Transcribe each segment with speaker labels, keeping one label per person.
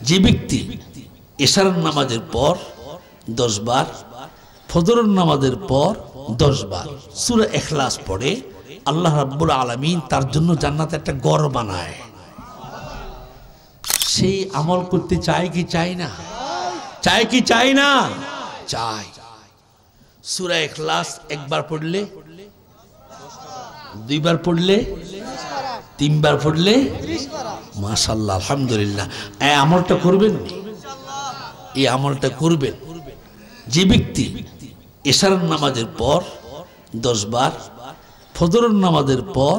Speaker 1: যে ব্যক্তি এশার নামাজের পর 10 বার, ফজরের নামাজের পর 10 বার সূরা ইখলাস পড়ে, আল্লাহ রাব্বুল আলামিন তার জন্য জান্নাতে একটা ঘর বানায়। সেই আমল করতে চায় কি চায় না? চায় কি চায় না? চায়। সূরা ইখলাস একবার পড়লে, 2 বার পড়লে, 3 বার পড়লে, মাশাআল্লাহ আলহামদুলিল্লাহ। এই আমলটা করবেন, এই আমলটা করবেন। যে ব্যক্তি এশার নামাজের পর 10 বার, ফজরের নামাজের পর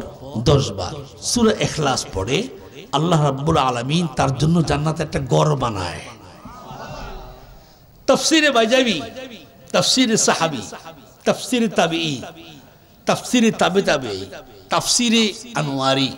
Speaker 1: 10 বার সূরা ইখলাস পড়ে, আল্লাহ রাব্বুল আলামিন তার জন্য জান্নাতে একটা ঘর বানায়। তাফসীরে বাইজাবি, তাফসীরে সাহাবী, তাফসীরে তাবিঈ, তাফসীরে তাবিঈ, তাফসীরে আনওয়ারি,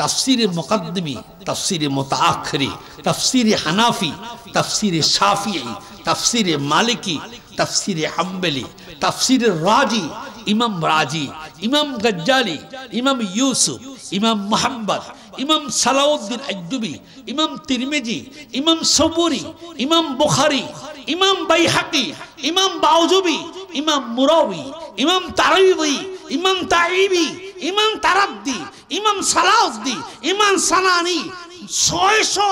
Speaker 1: তাফসীরে মুকদ্দিমি, তাফসীরে মুতাআখিরি, তাফসীরে হানাফি, তাফসীরে শাফিঈ, তাফসীরে মালিকি, তাফসীরে হাম্বলি, তাফসীরে রাজি, ইমাম রাজি, ইমাম গজ্জালি, ইমাম ইউসুফ, ইমাম মুহাম্মদ, ইমাম সালাউদ্দিন আইয়ুবী, ইমাম তিরমিজি, ইমাম সবুরি, ইমাম বুখারী, ইমাম বাইহাকি, ইমাম বাউজুবি, ইমাম মুরাওয়ি, ইমাম তারাইবি, ইমাম তাইবি, ইমাম তারাদ্দি, ইমাম সালাউদ্দি, ইমাম সানানি, 600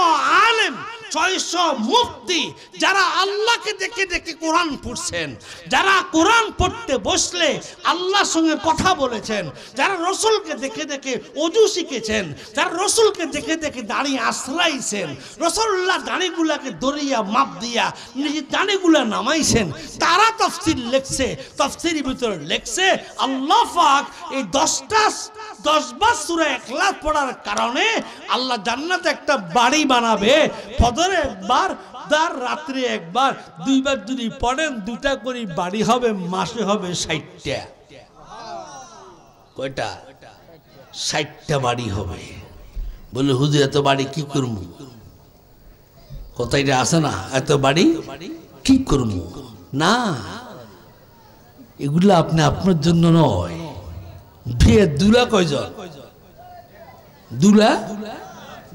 Speaker 1: আলেম, 600 মুফতি, যারা আল্লাহকে দেখে দেখে কোরআন পড়ছেন, যারা কোরআন পড়তে বসলে আল্লাহর সঙ্গে কথা বলেছেন, যারা রসুলকে দেখে দেখে ওযু শিখেছেন, যারা রসুলকে দেখে দেখে দাড়ি আশ্রাইছেন, রসুল্লাহ দাড়িগুলাকে দরিয়া মাপ দিয়া নিজের দাড়িগুলা নামাইছেন, তারা তাফসীর লিখছে। তাফসীরের ভিতরে লিখছে আল্লাহ পাক এই 10 বার সূরা ইখলাস পড়ার কারণে আল্লাহ জান্নাতে একটা বাড়ি বানাবে। ফজরে একবার, তার রাত্রে একবার, 2 বার যদি পড়েন 2টা করে বাড়ি হবে, মাসে হবে 60টা। কয়টা? 60টা বাড়ি হবে। বলে হুজুর এত বাড়ি কি করবো? কথাটা আছে না, এত বাড়ি কি করবো? না, এগুলো আপনি আপনার জন্য নয়। বিয়ে দুলা কয়জন? দুলা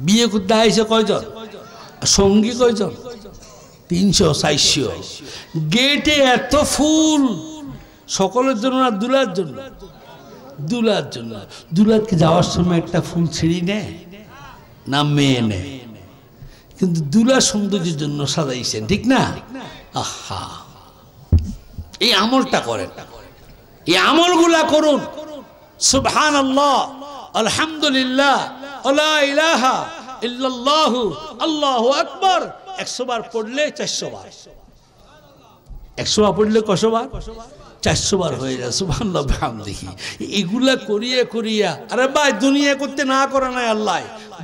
Speaker 1: বিয়ে করতে আইসে কয়জন? সঙ্গী কয়জন? 300 400। গেটে এত ফুল, সকলের জন্য না, দুলার জন্য। দুলার জন্য। দুলাকে যাওয়ার সময় একটা ফুল ছিঁড়ি নেয় না, মেয়ে নেয়, কিন্তু দুলা সৌন্দর্যের জন্য সাজাইছেন, ঠিক না? আহা, এই আমলটা করেন, এই আমলগুলা করুন। সুবহানাল্লাহ, আলহামদুলিল্লাহ, লা ইলাহা ইল্লাল্লাহু, আল্লাহু আকবার 100 বার পড়লে 400 বার। 100 বার পড়লে কত বার? 400 বার হয়ে যায়। সুবহানাল্লাহ বিহামদিহি। এগুলা করিয়া করিয়া, আরে ভাই দুনিয়া করতে না করে না আল্লাহ,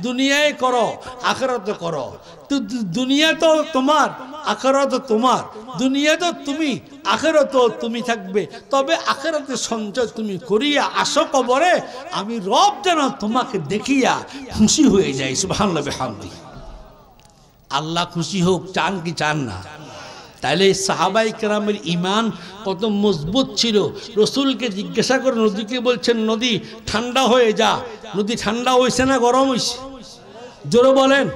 Speaker 1: দুনিয়ায় করো, আখিরাতে করো। তো দুনিয়া তো তোমার, আখিরাত তোমার। দুনিয়া তো তুমি, আখিরাত তুমি থাকবে। তবে আখিরাতে সঞ্চয় তুমি করিয়া আসো কবরে, আমি রব যেন তোমাকে দেখিয়া খুশি হয়ে যাই। সুবহানাল্লাহ বিহামদিহি। আল্লাহ খুশি হোক, চান কি চান না? তাইলে সাহাবায়ে কেরামের ঈমান কত মজবুত ছিল। রসুলকে জিজ্ঞাসা করে, নদীকে বলছেন নদী ঠান্ডা হয়ে যা। নদী ঠান্ডা হয়েছে না গরম হয়েছে? জোরে বলেন।